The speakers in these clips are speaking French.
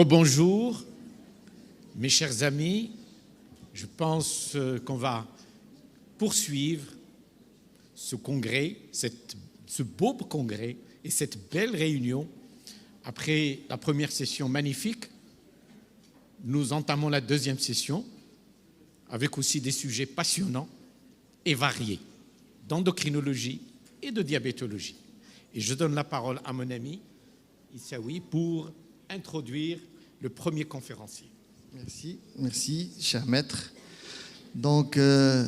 Rebonjour, mes chers amis. Je pense qu'on va poursuivre ce congrès, ce beau congrès et cette belle réunion. Après la première session magnifique, nous entamons la deuxième session avec aussi des sujets passionnants et variés d'endocrinologie et de diabétologie. Et je donne la parole à mon ami Issaoui pour introduire le premier conférencier. Merci, cher maître. Donc,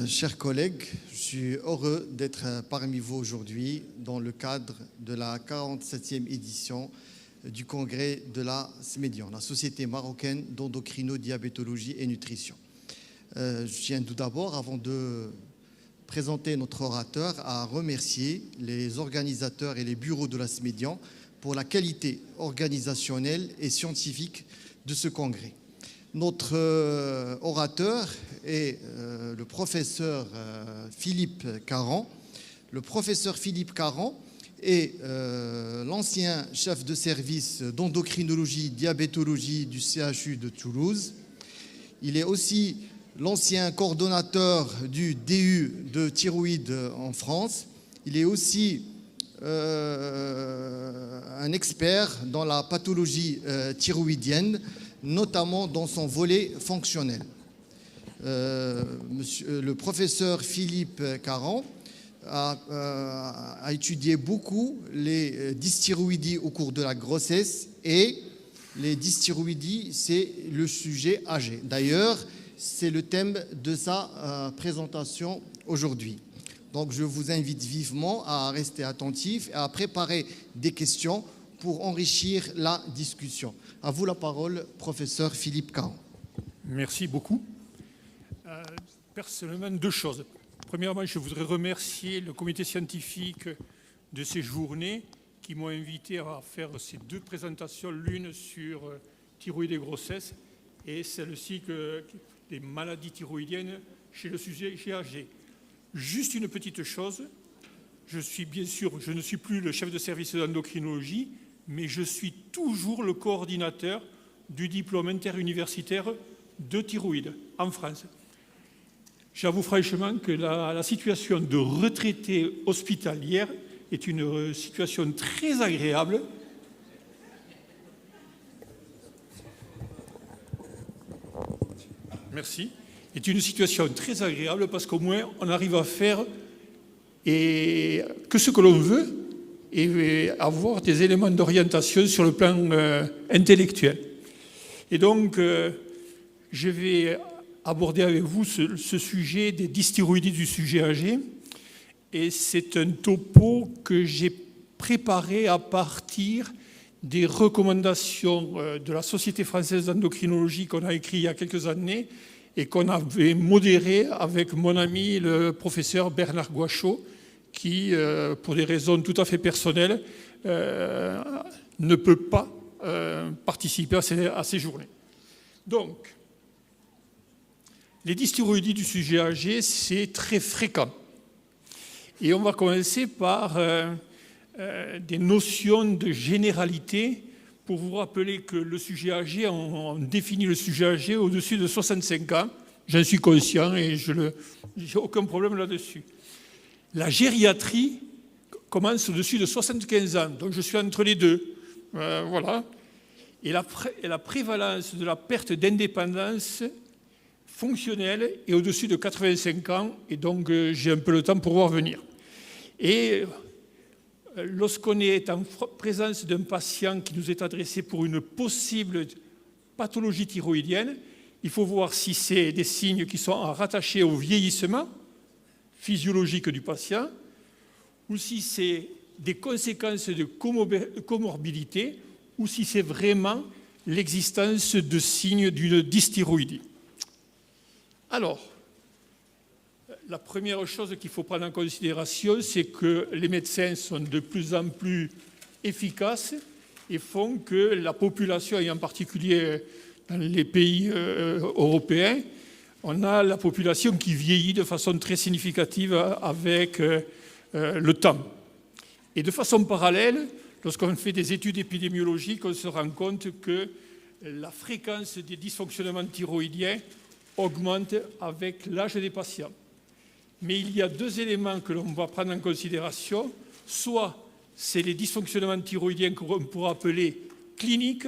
chers collègues, je suis heureux d'être parmi vous aujourd'hui dans le cadre de la 47e édition du congrès de la SMEDIAN, la Société marocaine d'endocrino-diabétologie et nutrition. Je tiens tout d'abord, avant de présenter notre orateur, à remercier les organisateurs et les bureaux de la SMEDIAN pour la qualité organisationnelle et scientifique de ce congrès. Notre orateur est le professeur Philippe Caron. Le professeur Philippe Caron est l'ancien chef de service d'endocrinologie diabétologie du CHU de Toulouse. Il est aussi l'ancien coordonnateur du DU de thyroïde en France. Il est aussi un expert dans la pathologie thyroïdienne, notamment dans son volet fonctionnel. Le professeur Philippe Caron a étudié beaucoup les dysthyroïdies au cours de la grossesse, et les dysthyroïdies, c'est le sujet âgé. D'ailleurs, c'est le thème de sa présentation aujourd'hui. Donc, je vous invite vivement à rester attentifs et à préparer des questions pour enrichir la discussion. À vous la parole, professeur Philippe Caron. Merci beaucoup. Personnellement, deux choses. Premièrement, je voudrais remercier le comité scientifique de ces journées qui m'ont invité à faire ces deux présentations, l'une sur thyroïde et grossesse et celle-ci des maladies thyroïdiennes chez le sujet âgé. Juste une petite chose, je ne suis plus le chef de service d'endocrinologie, mais je suis toujours le coordinateur du diplôme interuniversitaire de thyroïde en France. J'avoue franchement que la situation de retraité hospitalière est une situation très agréable. Merci. Est une situation très agréable parce qu'au moins on arrive à faire que ce que l'on veut et avoir des éléments d'orientation sur le plan intellectuel. Et donc, je vais aborder avec vous ce sujet des dysthyroïdies du sujet âgé. Et c'est un topo que j'ai préparé à partir des recommandations de la Société française d'endocrinologie qu'on a écrit il y a quelques années et qu'on avait modéré avec mon ami le professeur Bernard Guachot, qui, pour des raisons tout à fait personnelles, ne peut pas participer à ces journées. Donc, les dysthyroïdies du sujet âgé, c'est très fréquent. Et on va commencer par des notions de généralité pour vous rappeler que le sujet âgé, on définit le sujet âgé au-dessus de 65 ans. J'en suis conscient et je n'ai aucun problème là-dessus. La gériatrie commence au-dessus de 75 ans, donc je suis entre les deux. Voilà. Et la prévalence de la perte d'indépendance fonctionnelle est au-dessus de 85 ans, et donc j'ai un peu le temps pour voir venir. Et lorsqu'on est en présence d'un patient qui nous est adressé pour une possible pathologie thyroïdienne, il faut voir si c'est des signes qui sont rattachés au vieillissement physiologique du patient ou si c'est des conséquences de comorbidité ou si c'est vraiment l'existence de signes d'une dysthyroïdie. Alors, la première chose qu'il faut prendre en considération, c'est que les médecins sont de plus en plus efficaces et font que la population, et en particulier dans les pays européens, on a la population qui vieillit de façon très significative avec le temps. Et de façon parallèle, lorsqu'on fait des études épidémiologiques, on se rend compte que la fréquence des dysfonctionnements thyroïdiens augmente avec l'âge des patients. Mais il y a deux éléments que l'on va prendre en considération. Soit c'est les dysfonctionnements thyroïdiens qu'on pourra appeler cliniques,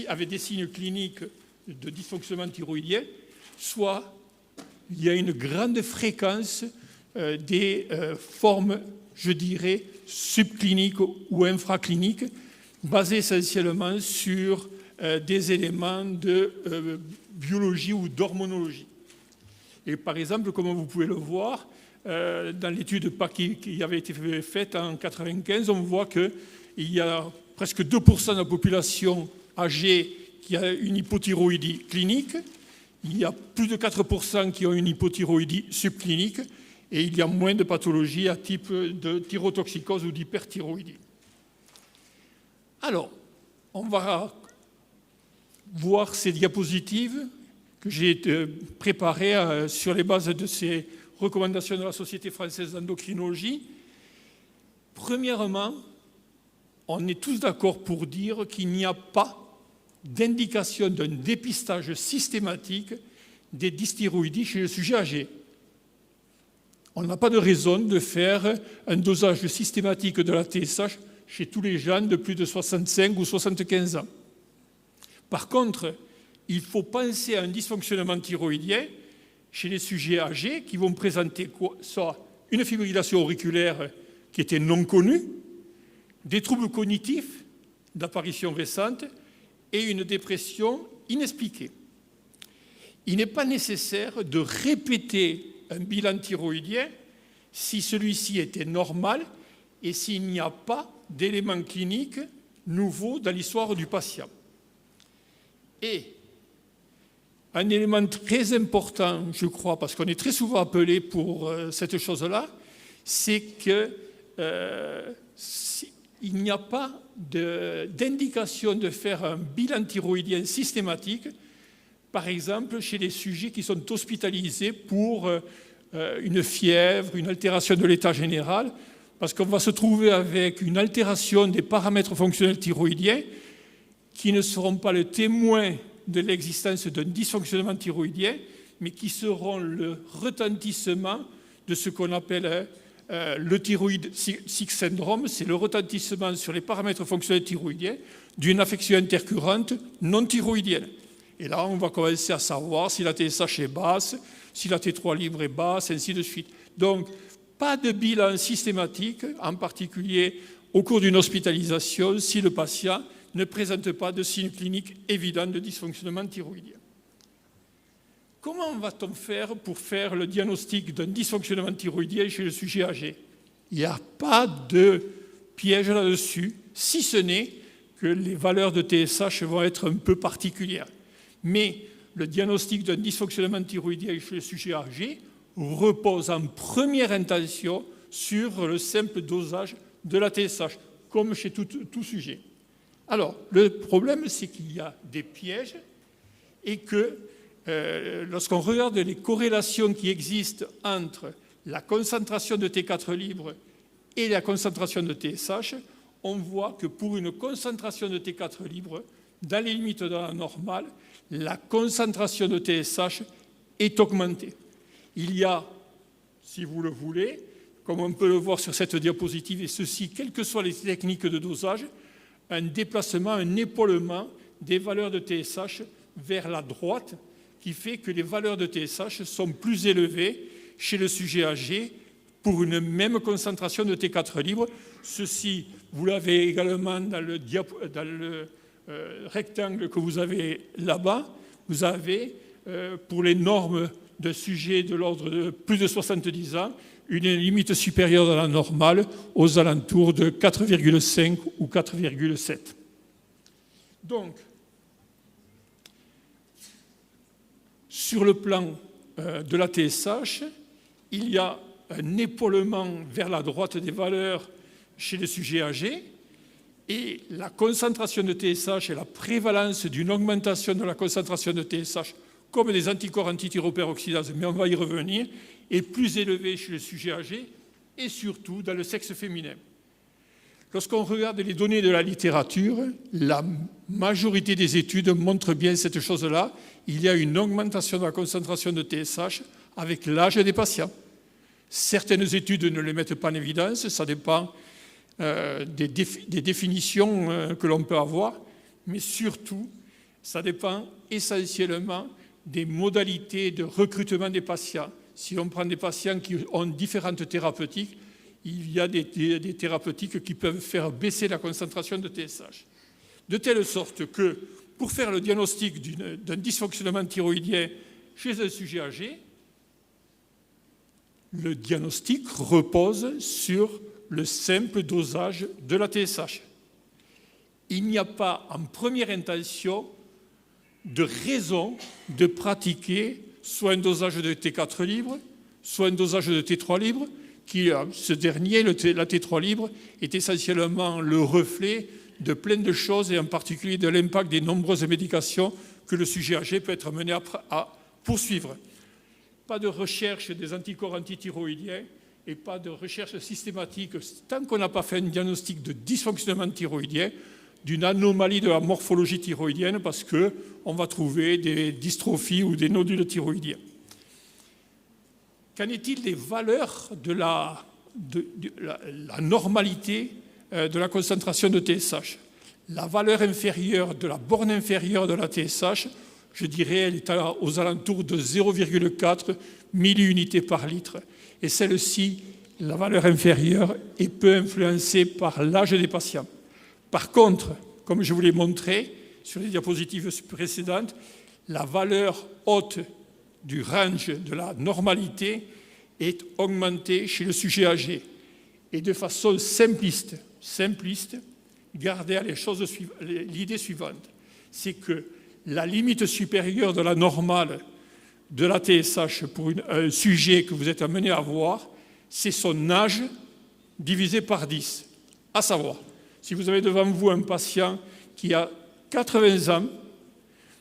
avec des signes cliniques de dysfonctionnement thyroïdien, soit il y a une grande fréquence des formes, je dirais, subcliniques ou infracliniques, basées essentiellement sur des éléments de biologie ou d'hormonologie. Et par exemple, comme vous pouvez le voir, dans l'étude qui avait été faite en 1995, on voit qu'il y a presque 2% de la population âgée qui a une hypothyroïdie clinique, il y a plus de 4% qui ont une hypothyroïdie subclinique, et il y a moins de pathologies à type de thyrotoxicose ou d'hyperthyroïdie. Alors, on va voir ces diapositives que j'ai préparées sur les bases de ces recommandations de la Société française d'endocrinologie. Premièrement, on est tous d'accord pour dire qu'il n'y a pas d'indication d'un dépistage systématique des dysthyroïdies chez le sujet âgé. On n'a pas de raison de faire un dosage systématique de la TSH chez tous les gens de plus de 65 ou 75 ans. Par contre, il faut penser à un dysfonctionnement thyroïdien chez les sujets âgés qui vont présenter soit une fibrillation auriculaire qui était non connue, des troubles cognitifs d'apparition récente et une dépression inexpliquée. Il n'est pas nécessaire de répéter un bilan thyroïdien si celui-ci était normal et s'il n'y a pas d'éléments cliniques nouveaux dans l'histoire du patient. Et un élément très important, je crois, parce qu'on est très souvent appelé pour cette chose-là, c'est qu'il n'y a pas d'indication de faire un bilan thyroïdien systématique, par exemple chez les sujets qui sont hospitalisés pour une fièvre, une altération de l'état général, parce qu'on va se trouver avec une altération des paramètres fonctionnels thyroïdiens qui ne seront pas le témoin de l'existence d'un dysfonctionnement thyroïdien, mais qui seront le retentissement de ce qu'on appelle le thyroïde sick syndrome, c'est le retentissement sur les paramètres fonctionnels thyroïdiens d'une affection intercurrente non thyroïdienne. Et là, on va commencer à savoir si la TSH est basse, si la T3 libre est basse, ainsi de suite. Donc, pas de bilan systématique, en particulier au cours d'une hospitalisation, si le patient ne présente pas de signes cliniques évidents de dysfonctionnement thyroïdien. Comment va-t-on faire pour faire le diagnostic d'un dysfonctionnement thyroïdien chez le sujet âgé? Il n'y a pas de piège là-dessus, si ce n'est que les valeurs de TSH vont être un peu particulières. Mais le diagnostic d'un dysfonctionnement thyroïdien chez le sujet âgé repose en première intention sur le simple dosage de la TSH, comme chez tout sujet. Alors, le problème, c'est qu'il y a des pièges et que lorsqu'on regarde les corrélations qui existent entre la concentration de T4 libre et la concentration de TSH, on voit que pour une concentration de T4 libre, dans les limites de la normale, la concentration de TSH est augmentée. Il y a, si vous le voulez, comme on peut le voir sur cette diapositive, et ceci, quelles que soient les techniques de dosage, un déplacement, un épaulement des valeurs de TSH vers la droite, qui fait que les valeurs de TSH sont plus élevées chez le sujet âgé pour une même concentration de T4 libre. Ceci, vous l'avez également dans le rectangle que vous avez là-bas. Vous avez, pour les normes de sujets de l'ordre de plus de 70 ans, une limite supérieure à la normale aux alentours de 4,5 ou 4,7. Donc, sur le plan de la TSH, il y a un épaulement vers la droite des valeurs chez les sujets âgés et la concentration de TSH et la prévalence d'une augmentation de la concentration de TSH comme des anticorps antithyroperoxydase, mais on va y revenir, est plus élevée chez les sujets âgés et surtout dans le sexe féminin. Lorsqu'on regarde les données de la littérature, la majorité des études montrent bien cette chose-là. Il y a une augmentation de la concentration de TSH avec l'âge des patients. Certaines études ne les mettent pas en évidence, ça dépend des définitions que l'on peut avoir, mais surtout, ça dépend essentiellement des modalités de recrutement des patients. Si on prend des patients qui ont différentes thérapeutiques, il y a des thérapeutiques qui peuvent faire baisser la concentration de TSH. De telle sorte que, pour faire le diagnostic d'un dysfonctionnement thyroïdien chez un sujet âgé, le diagnostic repose sur le simple dosage de la TSH. Il n'y a pas, en première intention, de raison de pratiquer soit un dosage de T4 libre, soit un dosage de T3 libre, ce dernier, la T3 libre, est essentiellement le reflet de plein de choses, et en particulier de l'impact des nombreuses médications que le sujet âgé peut être amené à poursuivre. Pas de recherche des anticorps antithyroïdiens et pas de recherche systématique, tant qu'on n'a pas fait un diagnostic de dysfonctionnement thyroïdien, d'une anomalie de la morphologie thyroïdienne, parce qu'on va trouver des dystrophies ou des nodules thyroïdiens. Qu'en est-il des valeurs de la normalité de la concentration de TSH? La valeur inférieure de la borne inférieure de la TSH, je dirais, elle est aux alentours de 0,4 milliunités par litre. Et celle-ci, la valeur inférieure, est peu influencée par l'âge des patients. Par contre, comme je vous l'ai montré sur les diapositives précédentes, la valeur haute du range de la normalité est augmentée chez le sujet âgé. Et de façon simpliste, gardez à l'idée suivante, c'est que la limite supérieure de la normale de la TSH pour un sujet que vous êtes amené à voir, c'est son âge divisé par 10. À savoir, si vous avez devant vous un patient qui a 80 ans,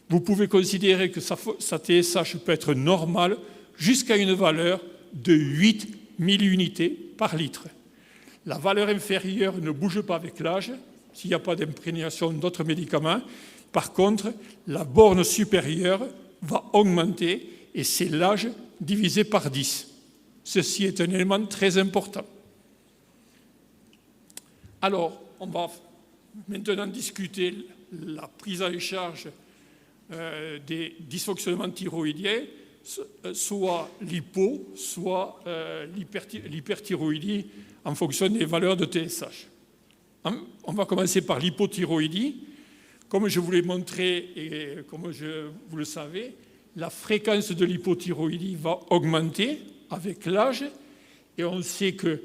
vous pouvez considérer que sa TSH peut être normale jusqu'à une valeur de 8 milliunités par litre. La valeur inférieure ne bouge pas avec l'âge, s'il n'y a pas d'imprégnation d'autres médicaments. Par contre, la borne supérieure va augmenter et c'est l'âge divisé par 10. Ceci est un élément très important. Alors, on va maintenant discuter la prise en charge des dysfonctionnements thyroïdiens, soit l'hypo, soit l'hyperthyroïdie en fonction des valeurs de TSH. On va commencer par l'hypothyroïdie. Comme je vous l'ai montré et comme vous le savez, la fréquence de l'hypothyroïdie va augmenter avec l'âge et on sait que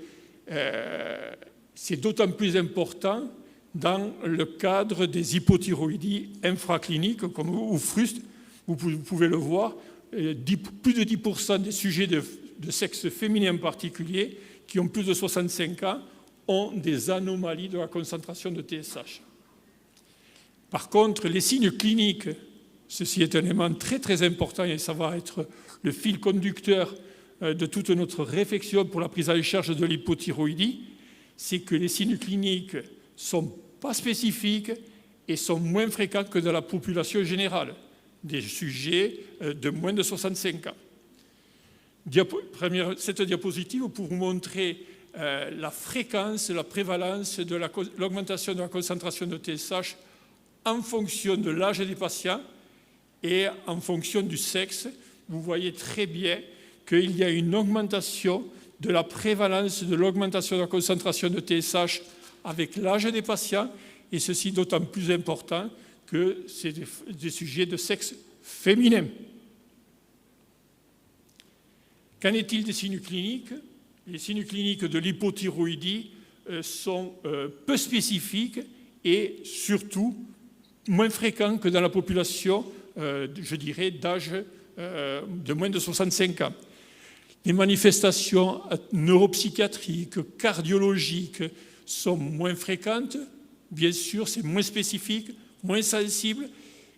c'est d'autant plus important dans le cadre des hypothyroïdies infracliniques ou frustes. Vous pouvez le voir, plus de 10% des sujets de sexe féminin en particulier qui ont plus de 65 ans ont des anomalies de la concentration de TSH. Par contre, les signes cliniques, ceci est un élément très très important et ça va être le fil conducteur de toute notre réflexion pour la prise en charge de l'hypothyroïdie, c'est que les signes cliniques ne sont pas spécifiques et sont moins fréquents que dans la population générale, des sujets de moins de 65 ans. Cette diapositive pour vous montrer la fréquence, la prévalence de l'augmentation de la concentration de TSH en fonction de l'âge des patients et en fonction du sexe. Vous voyez très bien qu'il y a une augmentation de la prévalence de l'augmentation de la concentration de TSH avec l'âge des patients, et ceci d'autant plus important que c'est des sujets de sexe féminin. Qu'en est-il des signes cliniques? Les signes cliniques de l'hypothyroïdie sont peu spécifiques et surtout moins fréquents que dans la population, je dirais, d'âge de moins de 65 ans. Les manifestations neuropsychiatriques, cardiologiques sont moins fréquentes, bien sûr, c'est moins spécifique, moins sensible,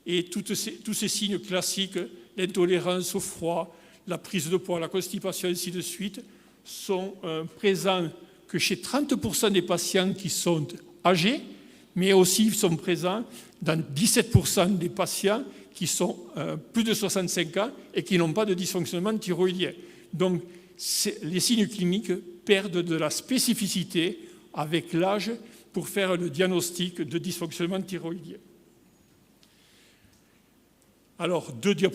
et tous ces signes classiques, l'intolérance au froid, la prise de poids, la constipation, ainsi de suite, sont présents que chez 30% des patients qui sont âgés, mais aussi sont présents dans 17% des patients qui sont plus de 65 ans et qui n'ont pas de dysfonctionnement thyroïdien. Donc, les signes cliniques perdent de la spécificité avec l'âge pour faire le diagnostic de dysfonctionnement thyroïdien. Alors, quelques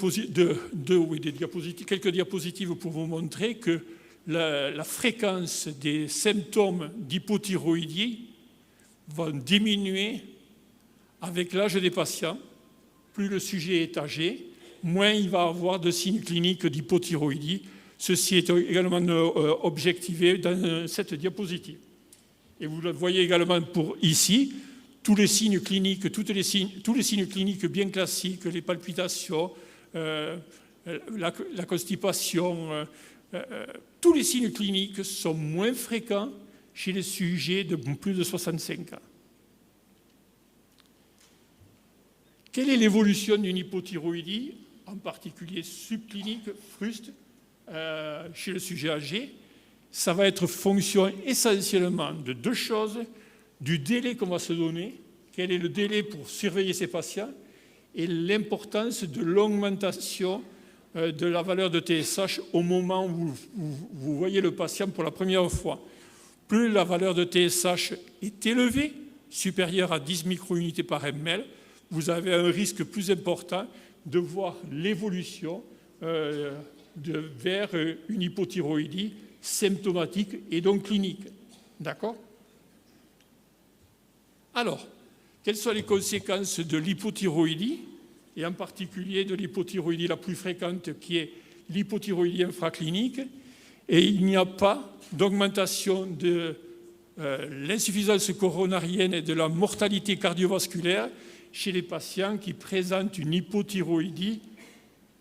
diapositives pour vous montrer que la fréquence des symptômes d'hypothyroïdie va diminuer avec l'âge des patients. Plus le sujet est âgé, moins il va avoir de signes cliniques d'hypothyroïdie. Ceci est également objectivé dans cette diapositive. Et vous le voyez également pour ici, tous les signes cliniques bien classiques, les palpitations, la constipation, tous les signes cliniques sont moins fréquents chez les sujets de plus de 65 ans. Quelle est l'évolution d'une hypothyroïdie, en particulier subclinique, fruste, chez le sujet âgé? Ça va être fonction essentiellement de deux choses, du délai qu'on va se donner, quel est le délai pour surveiller ces patients, et l'importance de l'augmentation de la valeur de TSH au moment où vous voyez le patient pour la première fois. Plus la valeur de TSH est élevée, supérieure à 10 micro-unités par ml, vous avez un risque plus important de voir l'évolution vers une hypothyroïdie symptomatique et donc clinique. D'accord ? Alors, quelles sont les conséquences de l'hypothyroïdie, et en particulier de l'hypothyroïdie la plus fréquente qui est l'hypothyroïdie infraclinique? Et il n'y a pas d'augmentation de l'insuffisance coronarienne et de la mortalité cardiovasculaire chez les patients qui présentent une hypothyroïdie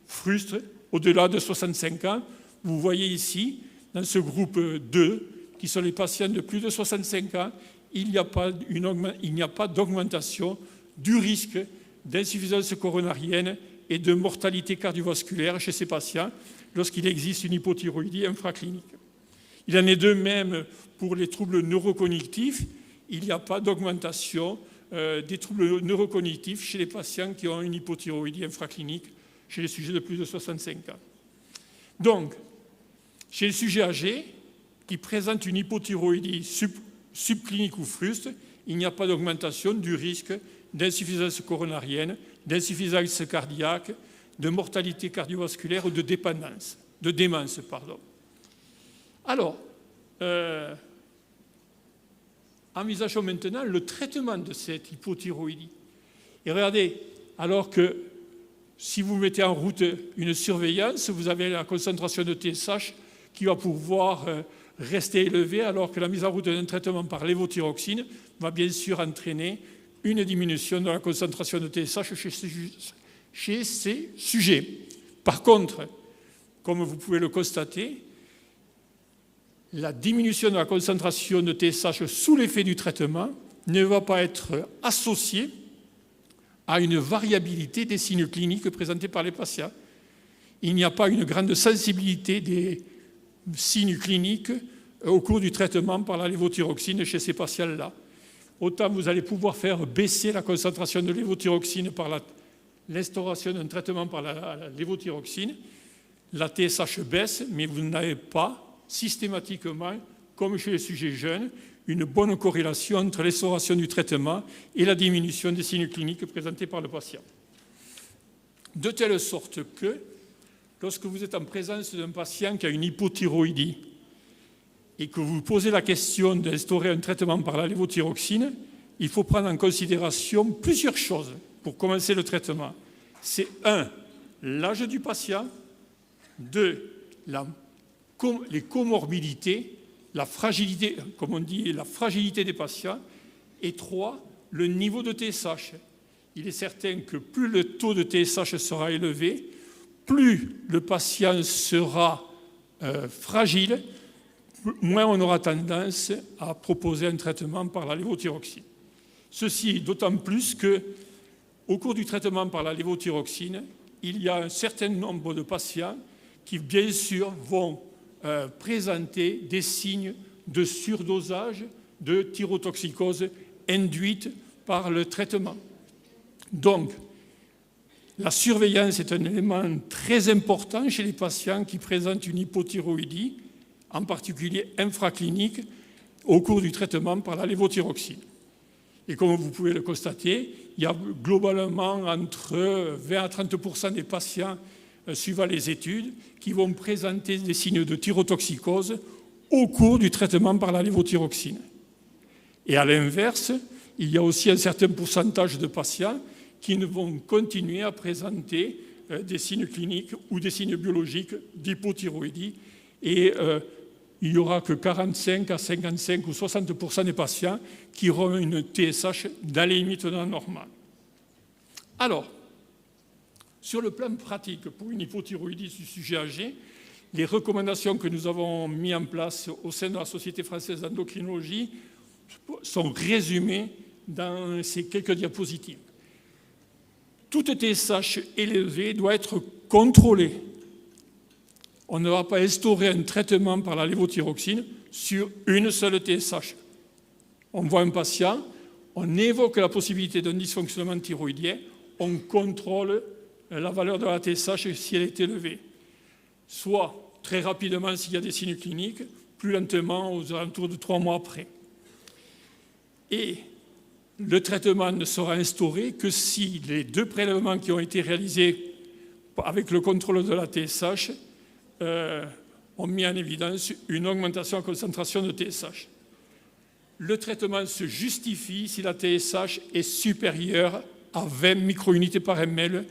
frustre au-delà de 65 ans. Vous voyez ici, dans ce groupe 2, qui sont les patients de plus de 65 ans, il n'y a pas d'augmentation du risque d'insuffisance coronarienne et de mortalité cardiovasculaire chez ces patients lorsqu'il existe une hypothyroïdie infraclinique. Il en est de même pour les troubles neurocognitifs. Il n'y a pas d'augmentation des troubles neurocognitifs chez les patients qui ont une hypothyroïdie infraclinique chez les sujets de plus de 65 ans. Donc, chez les sujets âgés qui présentent une hypothyroïdie subclinique ou fruste, il n'y a pas d'augmentation du risque d'insuffisance coronarienne, d'insuffisance cardiaque, de mortalité cardiovasculaire ou de démence. Alors, envisageons maintenant le traitement de cette hypothyroïdie. Et regardez, alors que si vous mettez en route une surveillance, vous avez la concentration de TSH qui va pouvoir rester élevée, alors que la mise en route d'un traitement par lévothyroxine va bien sûr entraîner une diminution de la concentration de TSH chez ces sujets. Par contre, comme vous pouvez le constater, la diminution de la concentration de TSH sous l'effet du traitement ne va pas être associée à une variabilité des signes cliniques présentés par les patients. Il n'y a pas une grande sensibilité des signes cliniques au cours du traitement par la lévothyroxine chez ces patients-là. Autant vous allez pouvoir faire baisser la concentration de lévothyroxine par l'instauration d'un traitement par la lévothyroxine, la TSH baisse, mais vous n'avez pas systématiquement, comme chez les sujets jeunes, une bonne corrélation entre l'instauration du traitement et la diminution des signes cliniques présentés par le patient. De telle sorte que, lorsque vous êtes en présence d'un patient qui a une hypothyroïdie et que vous posez la question d'instaurer un traitement par la lévothyroxine, il faut prendre en considération plusieurs choses pour commencer le traitement. C'est 1, l'âge du patient, 2, les comorbidités, la fragilité, comme on dit, la fragilité des patients, et 3, le niveau de TSH. Il est certain que plus le taux de TSH sera élevé, plus le patient sera fragile, moins on aura tendance à proposer un traitement par la lévothyroxine. Ceci d'autant plus qu'au cours du traitement par la lévothyroxine, il y a un certain nombre de patients qui, bien sûr, vont présenter des signes de surdosage de thyrotoxicose induite par le traitement. Donc, la surveillance est un élément très important chez les patients qui présentent une hypothyroïdie, en particulier infraclinique, au cours du traitement par la lévothyroxine. Et comme vous pouvez le constater, il y a globalement entre 20 à 30% des patients, suivant les études, qui vont présenter des signes de thyrotoxicose au cours du traitement par la lévothyroxine. Et à l'inverse, il y a aussi un certain pourcentage de patients qui vont continuer à présenter des signes cliniques ou des signes biologiques d'hypothyroïdie. Et il n'y aura que 45 à 55 ou 60% des patients qui auront une TSH dans les limites de la normale. Alors, sur le plan pratique, pour une hypothyroïdie du sujet âgé, les recommandations que nous avons mises en place au sein de la Société française d'endocrinologie sont résumées dans ces quelques diapositives. Toute TSH élevée doit être contrôlée. On ne va pas instaurer un traitement par la lévothyroxine sur une seule TSH. On voit un patient, on évoque la possibilité d'un dysfonctionnement thyroïdien, on contrôle la valeur de la TSH si elle est élevée. Soit très rapidement s'il y a des signes cliniques, plus lentement aux alentours de 3 mois après. Et le traitement ne sera instauré que si les 2 prélèvements qui ont été réalisés avec le contrôle de la TSH ont mis en évidence une augmentation de la concentration de TSH. Le traitement se justifie si la TSH est supérieure à 20 microunités par ml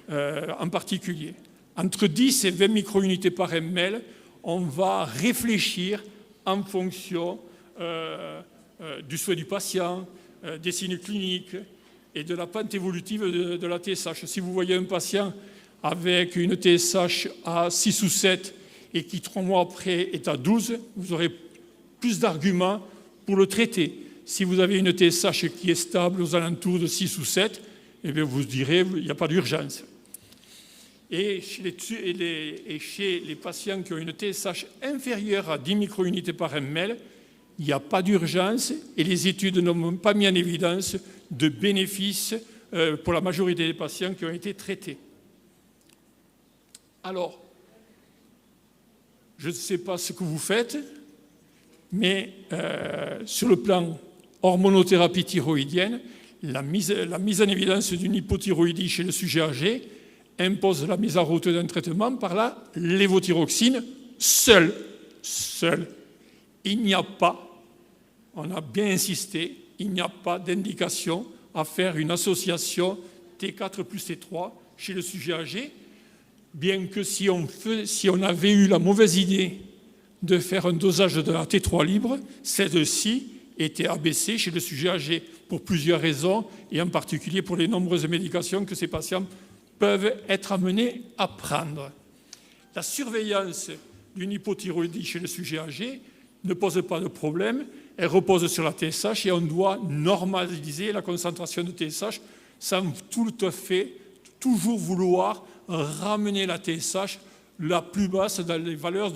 en particulier. Entre 10 et 20 microunités par ml, on va réfléchir en fonction du souhait du patient, des signes cliniques et de la pente évolutive de la TSH. Si vous voyez un patient avec une TSH à 6 ou 7 et qui 3 mois après est à 12, vous aurez plus d'arguments pour le traiter. Si vous avez une TSH qui est stable aux alentours de 6 ou 7, eh bien vous direz qu'il n'y a pas d'urgence. Et chez les patients qui ont une TSH inférieure à 10 microunités par ml, il n'y a pas d'urgence et les études n'ont pas mis en évidence de bénéfices pour la majorité des patients qui ont été traités. Alors, je ne sais pas ce que vous faites, mais sur le plan hormonothérapie thyroïdienne, la mise en évidence d'une hypothyroïdie chez le sujet âgé impose la mise en route d'un traitement par la lévothyroxine seule. Il n'y a pas, on a bien insisté, il n'y a pas d'indication à faire une association T4 plus T3 chez le sujet âgé, bien que si on avait eu la mauvaise idée de faire un dosage de la T3 libre, celle-ci était abaissée chez le sujet âgé pour plusieurs raisons, et en particulier pour les nombreuses médications que ces patients peuvent être amenés à prendre. La surveillance d'une hypothyroïdie chez le sujet âgé ne pose pas de problème, elle repose sur la TSH et on doit normaliser la concentration de TSH sans tout à fait toujours vouloir ramener la TSH la plus basse dans les valeurs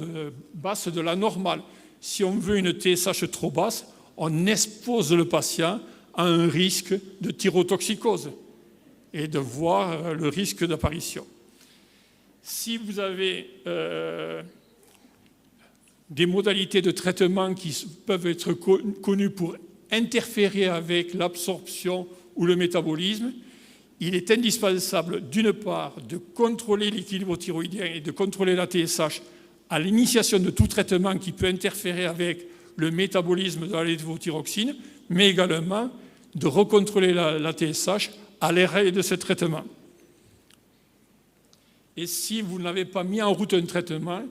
basses de la normale. Si on veut une TSH trop basse, on expose le patient à un risque de thyrotoxicose et de voir le risque d'apparition. Si vous avez des modalités de traitement qui peuvent être connues pour interférer avec l'absorption ou le métabolisme, il est indispensable, d'une part, de contrôler l'équilibre thyroïdien et de contrôler la TSH à l'initiation de tout traitement qui peut interférer avec le métabolisme de la lévothyroxine, mais également de recontrôler la TSH à l'arrêt de ce traitement. Et si vous n'avez pas mis en route un traitement,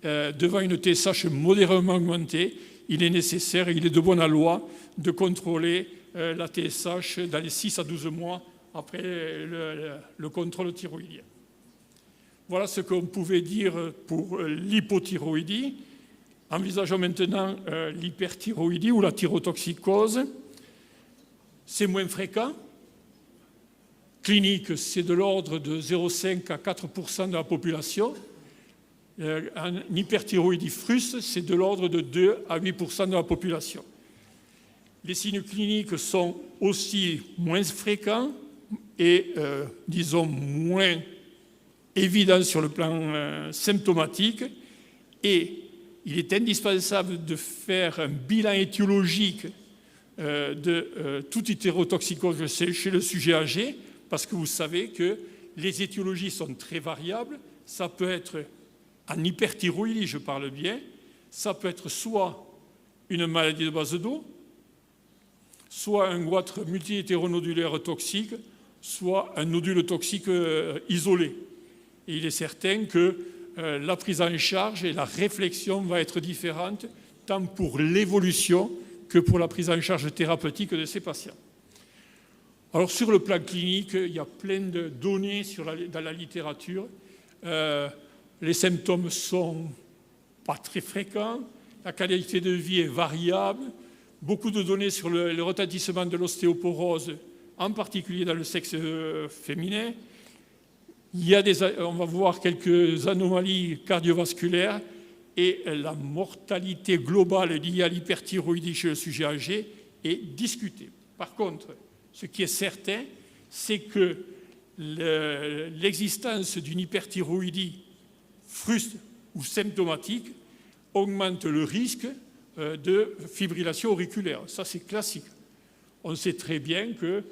devant une TSH modérément augmentée, il est nécessaire, il est de bonne loi, de contrôler la TSH dans les 6 à 12 mois après le contrôle thyroïdien. Voilà ce qu'on pouvait dire pour l'hypothyroïdie. Envisageons maintenant l'hyperthyroïdie ou la thyrotoxicose. C'est moins fréquent. Clinique, c'est de l'ordre de 0,5 à 4% de la population. Un hyperthyroïdie fruste, c'est de l'ordre de 2 à 8% de la population. Les signes cliniques sont aussi moins fréquents et, disons, moins évidents sur le plan symptomatique. Et il est indispensable de faire un bilan étiologique de toute hétérotoxicose chez le sujet âgé, parce que vous savez que les étiologies sont très variables. Ça peut être en hyperthyroïdie, je parle bien, ça peut être soit une maladie de base d'eau, soit un goitre multi-hétéronodulaire toxique, soit un nodule toxique isolé. Et il est certain que la prise en charge et la réflexion va être différente, tant pour l'évolution que pour la prise en charge thérapeutique de ces patients. Alors sur le plan clinique, il y a plein de données dans la littérature. Les symptômes ne sont pas très fréquents, la qualité de vie est variable, beaucoup de données sur le retentissement de l'ostéoporose, en particulier dans le sexe féminin. On va voir quelques anomalies cardiovasculaires et la mortalité globale liée à l'hyperthyroïdie chez le sujet âgé est discutée. Par contre, ce qui est certain, c'est que l'existence d'une hyperthyroïdie fruste ou symptomatique augmente le risque de fibrillation auriculaire. Ça, c'est classique. On sait très bien que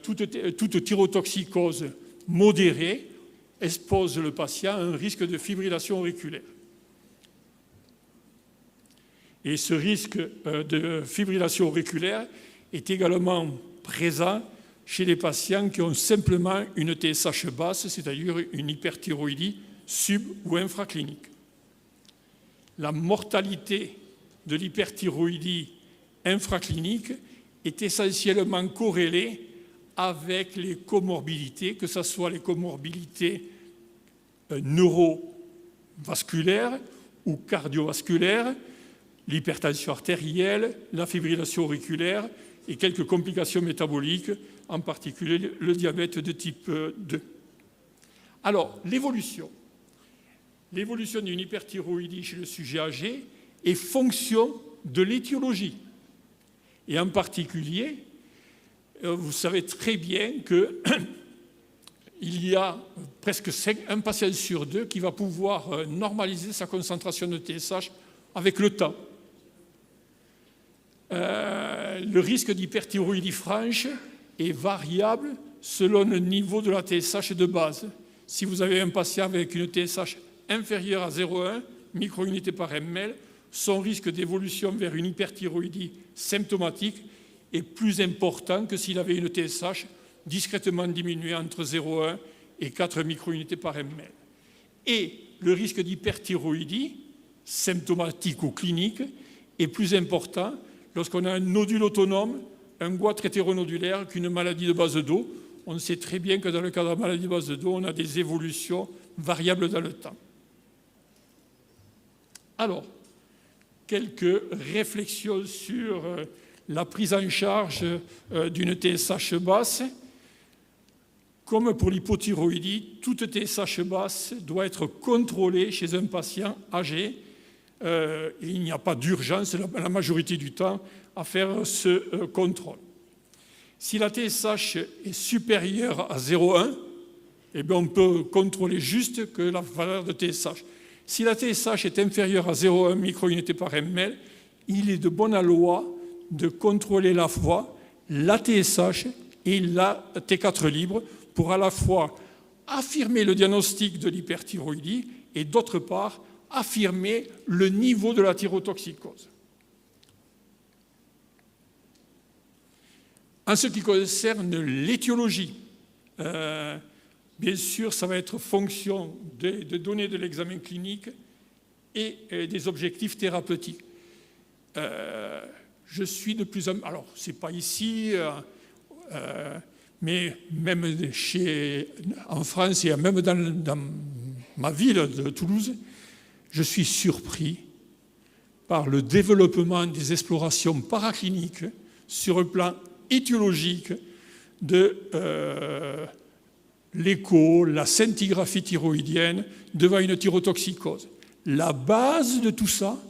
toute thyrotoxicose modérée expose le patient à un risque de fibrillation auriculaire. Et ce risque de fibrillation auriculaire est également présent chez les patients qui ont simplement une TSH basse, c'est-à-dire une hyperthyroïdie sub- ou infraclinique. La mortalité de l'hyperthyroïdie infraclinique est essentiellement corrélée avec les comorbidités, que ce soit les comorbidités neurovasculaires ou cardiovasculaires, l'hypertension artérielle, la fibrillation auriculaire et quelques complications métaboliques, en particulier le diabète de type 2. Alors, l'évolution d'une hyperthyroïdie chez le sujet âgé est fonction de l'étiologie. Et en particulier, vous savez très bien qu'il y a presque un patient sur 2 qui va pouvoir normaliser sa concentration de TSH avec le temps. Le risque d'hyperthyroïdie franche est variable selon le niveau de la TSH de base. Si vous avez un patient avec une TSH inférieure à 0,1 microunités par ml, son risque d'évolution vers une hyperthyroïdie symptomatique est plus important que s'il avait une TSH discrètement diminuée entre 0,1 et 4 microunités par ml. Et le risque d'hyperthyroïdie symptomatique ou clinique est plus important lorsqu'on a un nodule autonome, un goitre hétéronodulaire qu'une maladie de base d'eau. On sait très bien que dans le cas de la maladie de base d'eau, on a des évolutions variables dans le temps. Alors, quelques réflexions sur la prise en charge d'une TSH basse. Comme pour l'hypothyroïdie, toute TSH basse doit être contrôlée chez un patient âgé. Et il n'y a pas d'urgence la majorité du temps à faire ce contrôle. Si la TSH est supérieure à 0,1, eh bien on peut contrôler juste que la valeur de TSH. Si la TSH est inférieure à 0,1 microunités par ml, il est de bonne loi de contrôler à la fois la TSH et la T4 libre pour à la fois affirmer le diagnostic de l'hyperthyroïdie et d'autre part affirmer le niveau de la thyrotoxicose. En ce qui concerne l'étiologie, bien sûr, ça va être fonction des données de l'examen clinique et des objectifs thérapeutiques. Je suis de plus en plus... Alors, ce n'est pas ici, mais même en France et même dans ma ville de Toulouse, je suis surpris par le développement des explorations paracliniques sur le plan étiologique de l'écho, la scintigraphie thyroïdienne devant une thyrotoxicose. la base de tout ça,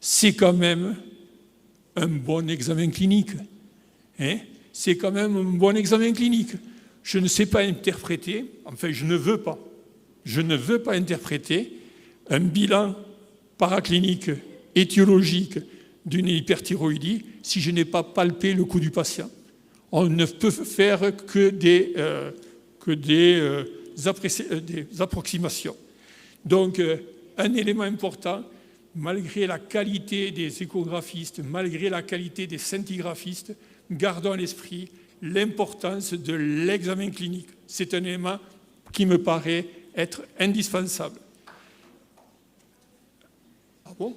c'est quand même un bon examen clinique. C'est quand même un bon examen clinique. Je ne sais pas interpréter, enfin je ne veux pas interpréter un bilan paraclinique, étiologique d'une hyperthyroïdie si je n'ai pas palpé le cou du patient. On ne peut faire que des approximations. Donc, un élément important, malgré la qualité des échographistes, malgré la qualité des scintigraphistes, gardons à l'esprit l'importance de l'examen clinique. C'est un élément qui me paraît être indispensable. Ah bon ?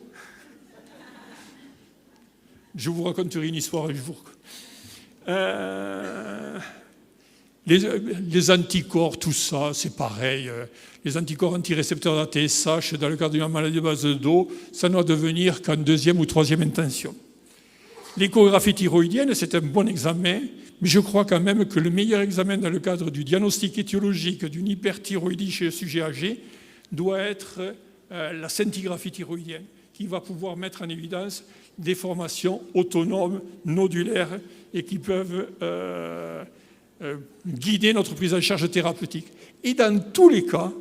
Je vous raconterai une histoire un jour. Les anticorps, tout ça, c'est pareil. Les anticorps antirécepteurs d'ATSH, dans le cadre d'une maladie de base de dos, ça ne doit devenir qu'en deuxième ou troisième intention. L'échographie thyroïdienne, c'est un bon examen, mais je crois quand même que le meilleur examen dans le cadre du diagnostic étiologique d'une hyperthyroïdie chez le sujet âgé doit être la scintigraphie thyroïdienne, qui va pouvoir mettre en évidence des formations autonomes, nodulaires, et qui peuvent guider notre prise en charge thérapeutique. Et dans tous les cas,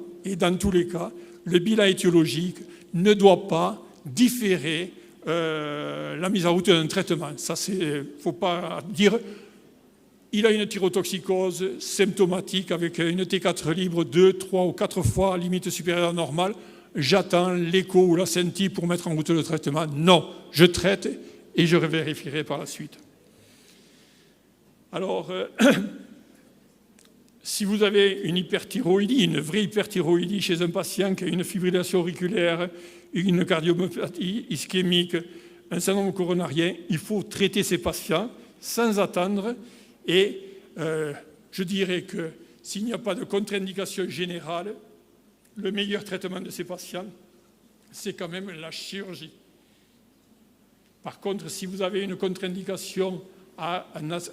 le bilan étiologique ne doit pas différer la mise en route d'un traitement. Ça, c'est, faut pas dire, il a une thyrotoxicose symptomatique avec une T4 libre 2, 3 ou 4 fois limite supérieure à la normale. J'attends l'écho ou la scinti pour mettre en route le traitement. Non, je traite et je vérifierai par la suite. Alors, si vous avez une hyperthyroïdie, une vraie hyperthyroïdie chez un patient qui a une fibrillation auriculaire, une cardiomyopathie ischémique, un syndrome coronarien, il faut traiter ces patients sans attendre. Et je dirais que s'il n'y a pas de contre-indication générale, le meilleur traitement de ces patients, c'est quand même la chirurgie. Par contre, si vous avez une contre-indication à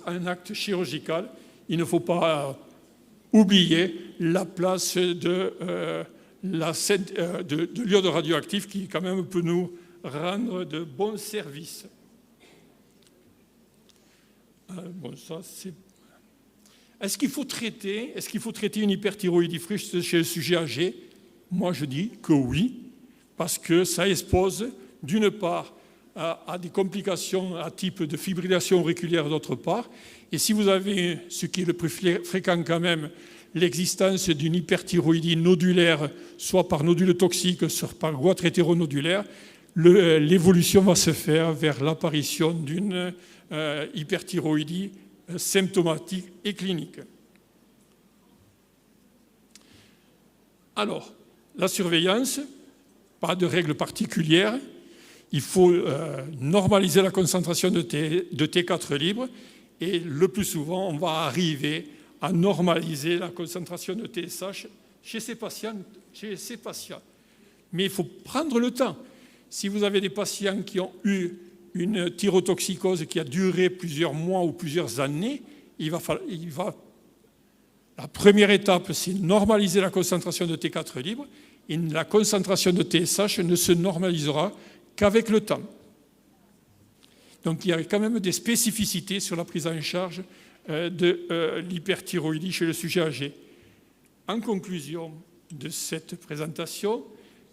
un acte chirurgical, il ne faut pas oublier la place de l'iode radioactif qui, quand même, peut nous rendre de bons services. Bon, ça, c'est... Est-ce qu'il faut traiter une hyperthyroïdie chez le sujet âgé ? Moi, je dis que oui, parce que ça expose, d'une part, à des complications à type de fibrillation auriculaire d'autre part. Et si vous avez, ce qui est le plus fréquent quand même, l'existence d'une hyperthyroïdie nodulaire, soit par nodule toxique, soit par goitre hétéronodulaire, l'évolution va se faire vers l'apparition d'une hyperthyroïdie symptomatique et clinique. Alors, la surveillance, pas de règles particulières. Il faut normaliser la concentration de T4 libre et le plus souvent, on va arriver à normaliser la concentration de TSH chez ces patients. Mais il faut prendre le temps. Si vous avez des patients qui ont eu une thyrotoxicose qui a duré plusieurs mois ou plusieurs années, la première étape, c'est normaliser la concentration de T4 libre et la concentration de TSH ne se normalisera qu'avec le temps. Donc il y a quand même des spécificités sur la prise en charge de l'hyperthyroïdie chez le sujet âgé. En conclusion de cette présentation,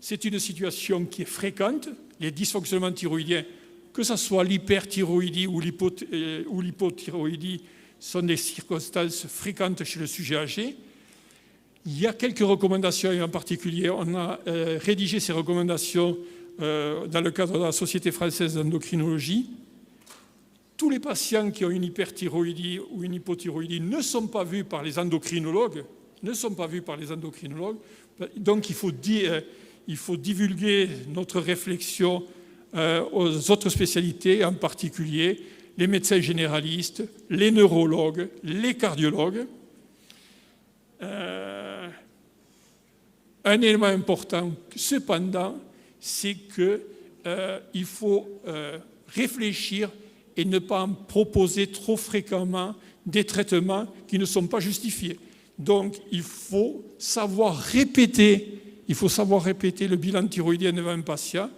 c'est une situation qui est fréquente. Les dysfonctionnements thyroïdiens, que ce soit l'hyperthyroïdie ou l'hypothyroïdie, sont des circonstances fréquentes chez le sujet âgé. Il y a quelques recommandations, et en particulier, on a rédigé ces recommandations dans le cadre de la Société française d'endocrinologie. Tous les patients qui ont une hyperthyroïdie ou une hypothyroïdie ne sont pas vus par les endocrinologues. Donc il faut divulguer notre réflexion aux autres spécialités, en particulier les médecins généralistes, les neurologues, les cardiologues. Un élément important, cependant, c'est qu'il faut réfléchir et ne pas proposer trop fréquemment des traitements qui ne sont pas justifiés. Donc, il faut savoir répéter il faut savoir répéter le bilan thyroïdien devant un patient,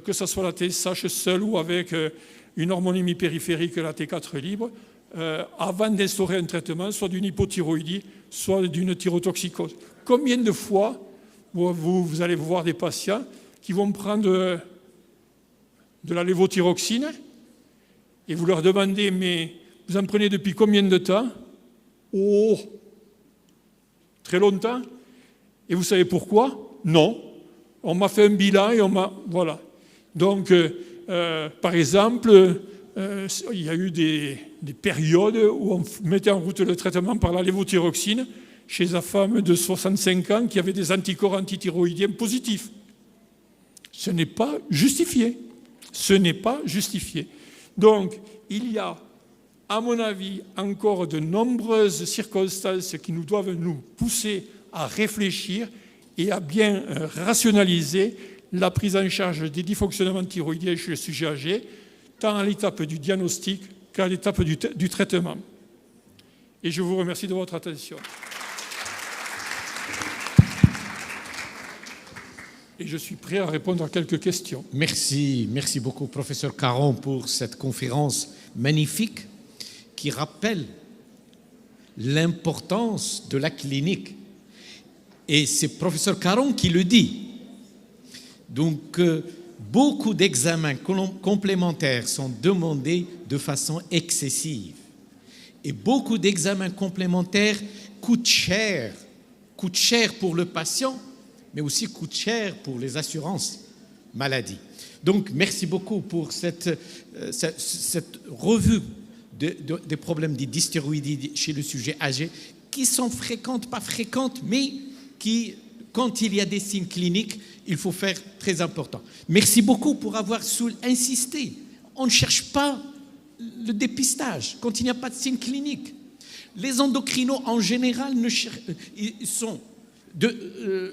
que ce soit la TSH seule ou avec une hormonémie périphérique, la T4 libre, avant d'instaurer un traitement, soit d'une hypothyroïdie, soit d'une thyrotoxicose. Combien de fois vous allez voir des patients qui vont prendre de la lévothyroxine et vous leur demandez, mais vous en prenez depuis combien de temps? Oh, très longtemps. Et vous savez pourquoi? Non. On m'a fait un bilan et on m'a... Voilà. Donc, par exemple, il y a eu des périodes où on mettait en route le traitement par la lévothyroxine chez la femme de 65 ans qui avait des anticorps antithyroïdiens positifs. Ce n'est pas justifié. Ce n'est pas justifié. Donc, il y a, à mon avis, encore de nombreuses circonstances qui nous doivent nous pousser à réfléchir et à bien rationaliser la prise en charge des dysfonctionnements thyroïdiens chez le sujet âgé, tant à l'étape du diagnostic qu'à l'étape du traitement. Et je vous remercie de votre attention. Et je suis prêt à répondre à quelques questions. Merci beaucoup, professeur Caron, pour cette conférence magnifique qui rappelle l'importance de la clinique. Et c'est professeur Caron qui le dit. Donc, beaucoup d'examens complémentaires sont demandés de façon excessive. Et beaucoup d'examens complémentaires coûtent cher pour le patient, mais aussi coûtent cher pour les assurances maladie. Donc, merci beaucoup pour cette revue des problèmes de dysthyroïdie chez le sujet âgé, qui sont fréquentes, pas fréquentes, mais qui, quand il y a des signes cliniques, il faut faire très important. Merci beaucoup pour avoir insisté. On ne cherche pas le dépistage quand il n'y a pas de signes cliniques. Les endocrinos, en général,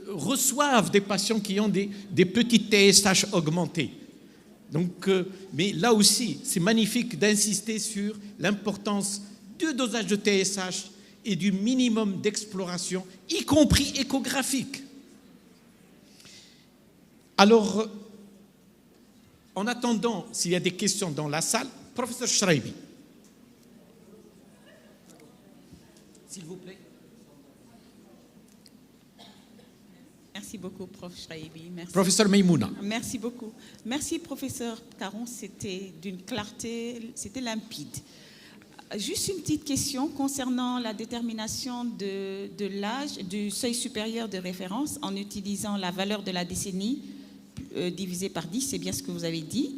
reçoivent des patients qui ont des petits TSH augmentés. Donc, mais là aussi, c'est magnifique d'insister sur l'importance du dosage de TSH et du minimum d'exploration, y compris échographique. Alors, en attendant, s'il y a des questions dans la salle, professeur Shraibi, s'il vous plaît. Merci beaucoup, prof. Shraibi. Merci. Professeur Maïmouna. Merci beaucoup. Merci, professeur Caron. C'était d'une clarté, c'était limpide. Juste une petite question concernant la détermination de l'âge, du seuil supérieur de référence en utilisant la valeur de la décennie divisée par 10, c'est bien ce que vous avez dit.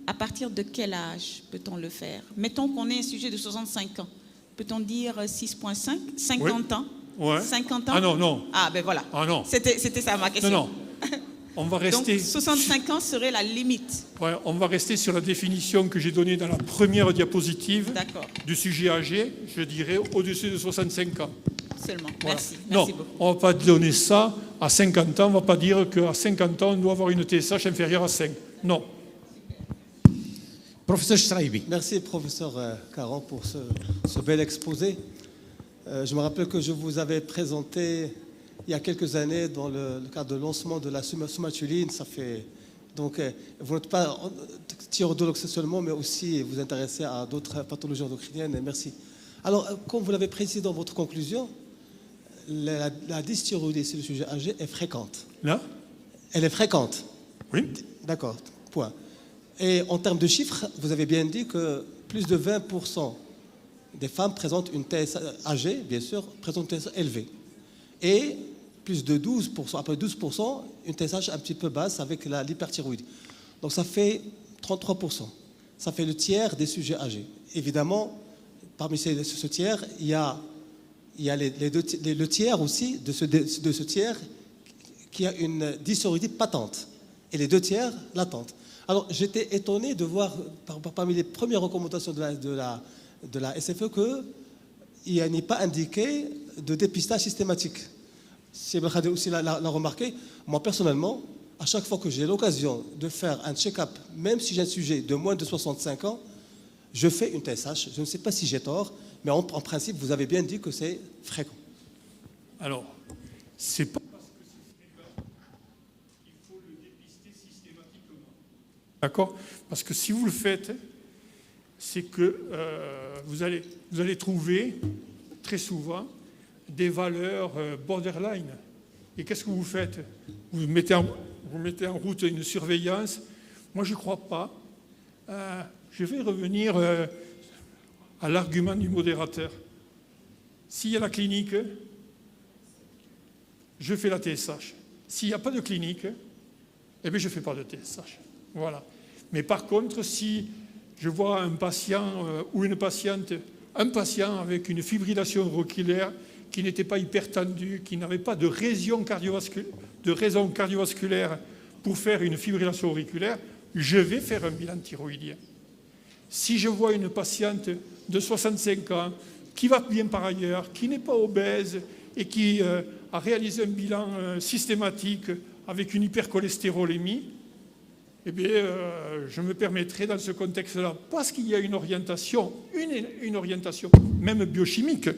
À partir de quel âge peut-on le faire? Mettons qu'on ait un sujet de 65 ans. Peut-on dire 6,5, 50 oui. ans? Ouais. 50 ans? Ah non. Ah ben voilà. Ah non. C'était ça ma question. Non. On va rester... Donc 65 ans serait la limite. Ouais, on va rester sur la définition que j'ai donnée dans la première diapositive du sujet âgé, je dirais au-dessus de 65 ans. Seulement, voilà. Merci beaucoup. On ne va pas donner ça à 50 ans, on ne va pas dire qu'à 50 ans, on doit avoir une TSH inférieure à 5. Non. Professeur Shraibi. Merci, professeur Caron, pour ce bel exposé. Je me rappelle que je vous avais présenté il y a quelques années dans le cadre de lancement de la somatuline. Ça fait donc vous n'êtes pas thyroïdologue seulement, mais aussi vous intéressez à d'autres pathologies endocriniennes. Et merci. Alors, comme vous l'avez précisé dans votre conclusion, la dysthyroïdie sur le sujet âgé est fréquente. Là? Elle est fréquente. Oui. D'accord. Point. Et en termes de chiffres, vous avez bien dit que plus de 20% des femmes présentent une TSH âgée, bien sûr, présentent une TSH élevée. Et plus de 12%, après 12%, une TSH un petit peu basse avec l'hyperthyroïdie. Donc ça fait 33%. Ça fait le tiers des sujets âgés. Évidemment, parmi ce tiers, il y a le tiers aussi de ce tiers qui a une dysthyroïdie patente. Et les 2 tiers latentes. Alors j'étais étonné de voir parmi les premières recommandations de la SFE qu'il n'est pas indiqué de dépistage systématique. Si Belkhade aussi l'a remarqué, moi personnellement, à chaque fois que j'ai l'occasion de faire un check-up, même si j'ai un sujet de moins de 65 ans, je fais une TSH. Je ne sais pas si j'ai tort, mais en principe, vous avez bien dit que c'est fréquent. Alors, c'est pas parce que c'est fréquent D'accord? Parce que si vous le faites, c'est que vous allez trouver très souvent des valeurs borderline. Et qu'est-ce que vous faites? Vous mettez en route une surveillance. Moi, je ne crois pas. Je vais revenir à l'argument du modérateur. S'il y a la clinique, je fais la TSH. S'il n'y a pas de clinique, eh bien, je ne fais pas de TSH. Voilà. Mais par contre, si je vois un patient ou une patiente, un patient avec une fibrillation auriculaire qui n'était pas hypertendu, qui n'avait pas de raison cardiovasculaire pour faire une fibrillation auriculaire, je vais faire un bilan thyroïdien. Si je vois une patiente de 65 ans qui va bien par ailleurs, qui n'est pas obèse et qui a réalisé un bilan systématique avec une hypercholestérolémie, eh bien, je me permettrai dans ce contexte-là, parce qu'il y a une orientation même biochimique,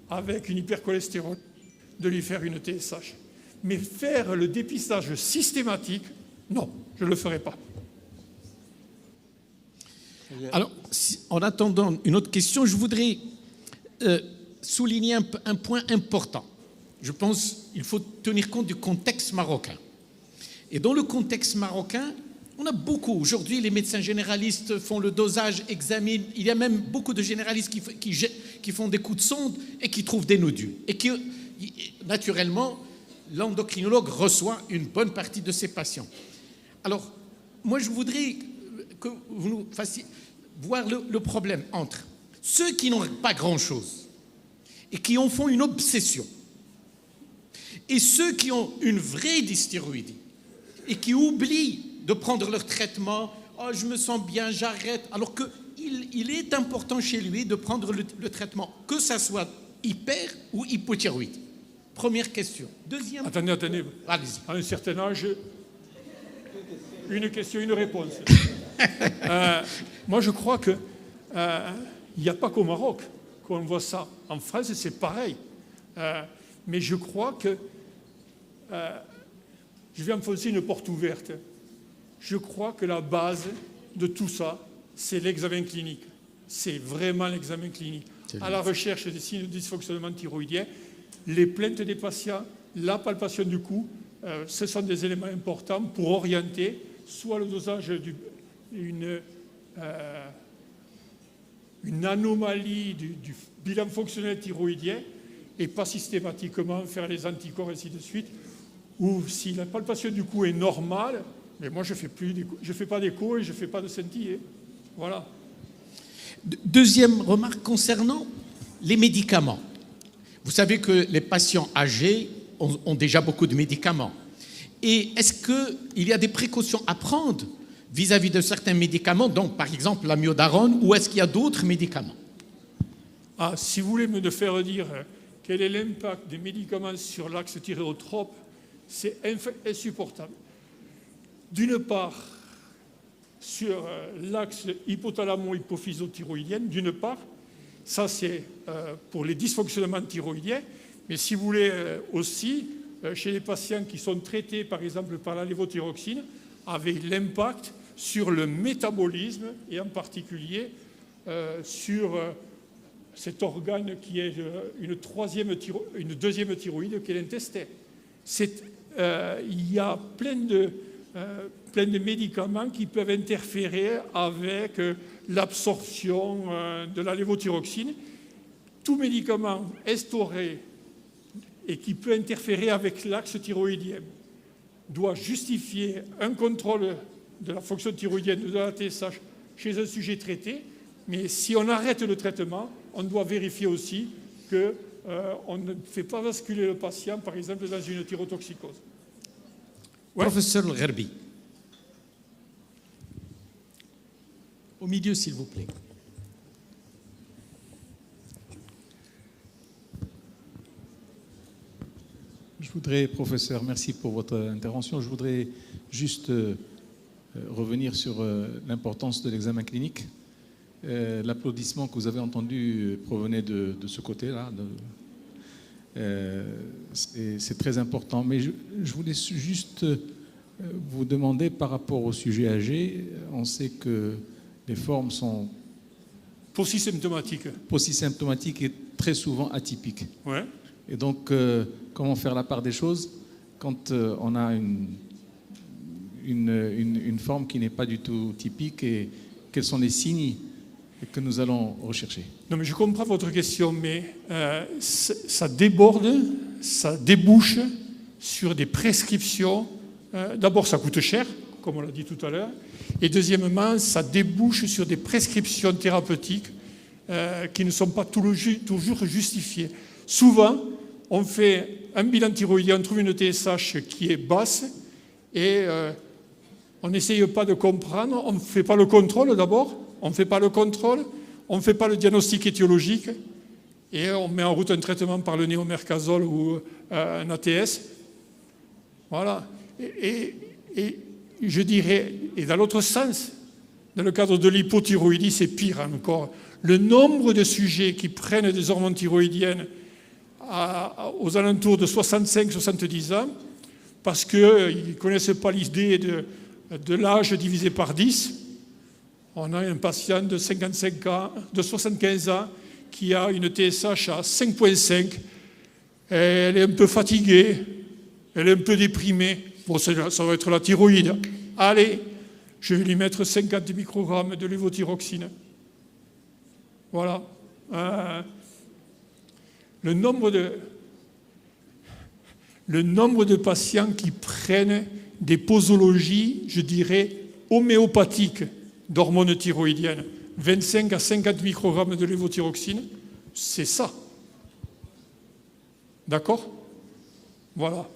avec une hypercholestérolémie, de lui faire une TSH. Mais faire le dépistage systématique, non, je ne le ferai pas. Alors, en attendant une autre question, je voudrais souligner un point important. Je pense qu'il faut tenir compte du contexte marocain. Et dans le contexte marocain, on a beaucoup. Aujourd'hui, les médecins généralistes font le dosage, examinent. Il y a même beaucoup de généralistes qui font des coups de sonde et qui trouvent des nodules. Et que, naturellement, l'endocrinologue reçoit une bonne partie de ces patients. Alors, moi, je voudrais que vous nous fassiez voir le problème entre ceux qui n'ont pas grand-chose et qui en font une obsession et ceux qui ont une vraie dysthyroïdie et qui oublient de prendre leur traitement. « Oh, je me sens bien, j'arrête », alors qu'il est important chez lui de prendre le traitement, que ça soit hyper ou hypothyroïde. Première question. Deuxième... Attendez. Allez-y. À un certain âge, une question, une réponse. Moi, je crois qu'il n'y a pas qu'au Maroc qu'on voit ça. En France, c'est pareil. Mais je crois que je vais enfoncer une porte ouverte. Je crois que la base de tout ça, c'est l'examen clinique. C'est vraiment l'examen clinique. À la recherche des signes de dysfonctionnement thyroïdien, les plaintes des patients, la palpation du cou, ce sont des éléments importants pour orienter soit le dosage d'une anomalie du bilan fonctionnel thyroïdien et pas systématiquement faire les anticorps, ainsi de suite. Ou si la palpation du cou est normale, mais moi je ne fais pas d'écho et je ne fais pas de scintille. Voilà. Deuxième remarque concernant les médicaments. Vous savez que les patients âgés ont déjà beaucoup de médicaments. Et est-ce qu'il y a des précautions à prendre vis-à-vis de certains médicaments, donc par exemple l'amiodarone, ou est-ce qu'il y a d'autres médicaments? Si vous voulez me faire dire quel est l'impact des médicaments sur l'axe thyréotrope, c'est insupportable. D'une part, sur l'axe hypothalamo-hypophyso-thyroïdien, d'une part, ça c'est pour les dysfonctionnements thyroïdiens, mais si vous voulez aussi, chez les patients qui sont traités par exemple par la lévothyroxine, avec l'impact sur le métabolisme et en particulier sur cet organe qui est une deuxième thyroïde qui est l'intestin. Il y a plein de médicaments qui peuvent interférer avec l'absorption de la lévothyroxine. Tout médicament instauré et qui peut interférer avec l'axe thyroïdien doit justifier un contrôle de la fonction thyroïdienne de la TSH chez un sujet traité. Mais si on arrête le traitement, on doit vérifier aussi qu'on ne fait pas basculer le patient, par exemple, dans une thyrotoxicose. Ouais. Professeur Gherbi. Au milieu, s'il vous plaît. Je voudrais, professeur, merci pour votre intervention. Je voudrais juste revenir sur l'importance de l'examen clinique. L'applaudissement que vous avez entendu provenait de ce côté-là. C'est très important. Mais je voulais juste vous demandez par rapport au sujet âgé, on sait que les formes sont Paucisymptomatique. paucisymptomatiques et très souvent atypiques. Ouais. Et donc, comment faire la part des choses quand on a une forme qui n'est pas du tout typique et quels sont les signes que nous allons rechercher? Non, mais je comprends votre question, mais ça déborde, ça débouche sur des prescriptions. D'abord, ça coûte cher, comme on l'a dit tout à l'heure, et deuxièmement, ça débouche sur des prescriptions thérapeutiques qui ne sont pas toujours justifiées. Souvent, on fait un bilan thyroïdien, on trouve une TSH qui est basse et on n'essaye pas de comprendre, on ne fait pas le contrôle d'abord, on ne fait pas le contrôle, on ne fait pas le diagnostic étiologique et on met en route un traitement par le néomercazole ou un ATS. Voilà. Et je dirais, et dans l'autre sens, dans le cadre de l'hypothyroïdie, c'est pire encore. Le nombre de sujets qui prennent des hormones thyroïdiennes aux alentours de 65-70 ans, parce qu'ils ne connaissent pas l'idée de l'âge divisé par 10. On a un patient de 75 ans qui a une TSH à 5,5. Elle est un peu fatiguée, elle est un peu déprimée. Bon, ça va être la thyroïde. Allez, je vais lui mettre 50 microgrammes de lévothyroxine. Voilà. Le nombre de patients qui prennent des posologies, je dirais, homéopathiques d'hormones thyroïdiennes, 25 à 50 microgrammes de lévothyroxine, c'est ça. D'accord? Voilà.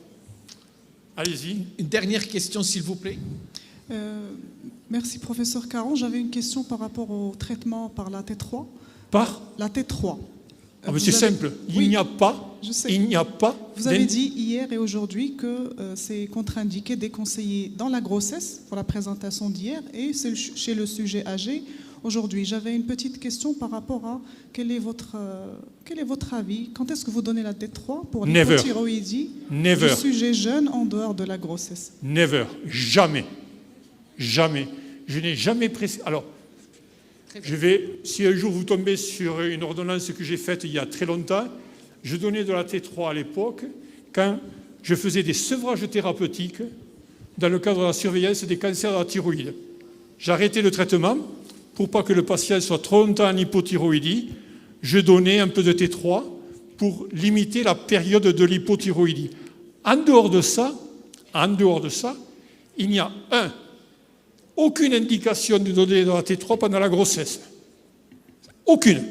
Allez-y. Une dernière question, s'il vous plaît. Merci, professeur Caron. J'avais une question par rapport au traitement par la T3. Par la T3. Ah, mais c'est simple. Il n'y a pas. Vous avez dit hier et aujourd'hui que c'est contre-indiqué, déconseillé dans la grossesse pour la présentation d'hier et c'est chez le sujet âgé aujourd'hui. J'avais une petite question par rapport à quel est votre avis? Quand est-ce que vous donnez la T3 pour l'hypothyroïdie du sujet jeune en dehors de la grossesse? Never. Jamais. Jamais. Je n'ai jamais prescrit. Alors, si un jour vous tombez sur une ordonnance que j'ai faite il y a très longtemps, je donnais de la T3 à l'époque quand je faisais des sevrages thérapeutiques dans le cadre de la surveillance des cancers de la thyroïde. J'arrêtais le traitement pour pas que le patient soit trop longtemps en hypothyroïdie. Je donnais un peu de T3 pour limiter la période de l'hypothyroïdie. En dehors de ça, il n'y a aucune indication de donner de la T3 pendant la grossesse. Aucune.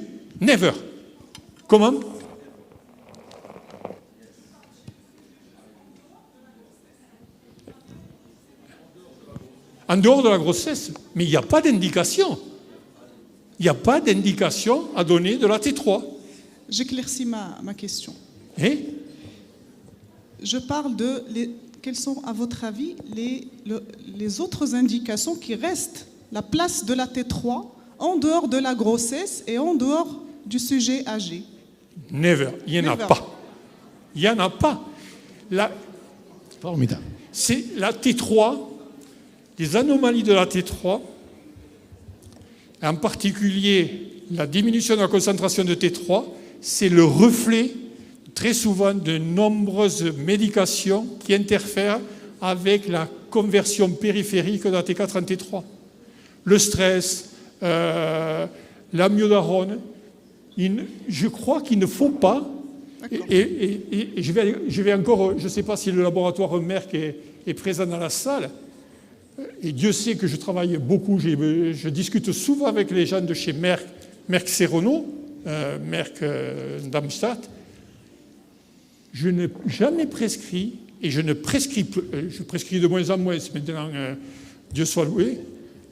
Never. Comment? En dehors de la grossesse. Mais il n'y a pas d'indication. Il n'y a pas d'indication à donner de la T3. J'éclaircis ma question. Je parle de quelles sont, à votre avis, les autres indications qui restent, la place de la T3 en dehors de la grossesse et en dehors du sujet âgé? Never. Il n'y en a pas. Il n'y en a pas. Formidable. C'est la T3, les anomalies de la T3, en particulier la diminution de la concentration de T3, c'est le reflet très souvent de nombreuses médications qui interfèrent avec la conversion périphérique de la T4 en T3. Le stress, l'amiodarone, je crois qu'il ne faut pas, et je vais encore, je ne sais pas si le laboratoire Merck est présent dans la salle, et Dieu sait que je travaille beaucoup, je discute souvent avec les gens de chez Merck Serono, Merck Darmstadt. Je n'ai jamais prescrit, et je prescris de moins en moins, maintenant, Dieu soit loué,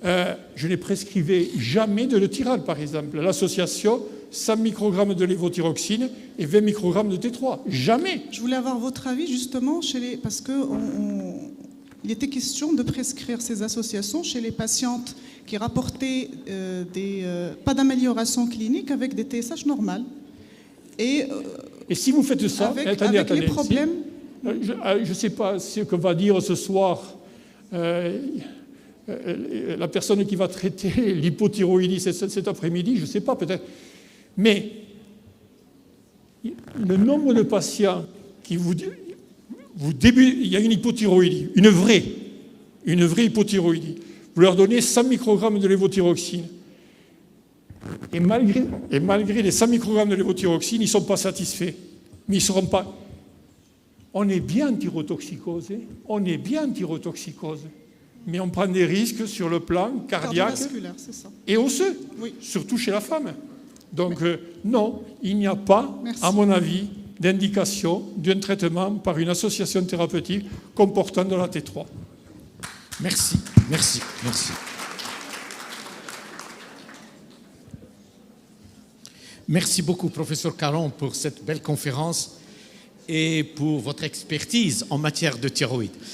je ne prescrivais jamais de l'Euthyral, par exemple. L'association, 100 microgrammes de lévothyroxine et 20 microgrammes de T3. Jamais. Je voulais avoir votre avis, justement, parce qu'il était question de prescrire ces associations chez les patientes qui rapportaient pas d'amélioration clinique avec des TSH normales. Et si vous faites ça, avec les problèmes... Je ne sais pas ce que va dire ce soir la personne qui va traiter l'hypothyroïdie cet après-midi, je ne sais pas, peut-être. Mais le nombre de patients qui il y a une hypothyroïdie, une vraie hypothyroïdie. Vous leur donnez 100 microgrammes de lévothyroxine. Et malgré les 100 microgrammes de lévothyroxine, ils ne sont pas satisfaits. Mais ils ne seront pas... On est bien anti-thyrotoxicose, on est bien anti-thyrotoxicose. Mais on prend des risques sur le plan cardiaque c'est ça. et osseux, Oui. surtout chez la femme. Donc non, il n'y a pas, Merci. à mon avis, d'indication d'un traitement par une association thérapeutique comportant de la T3. Merci, merci, merci. Merci beaucoup, professeur Caron, pour cette belle conférence et pour votre expertise en matière de thyroïde.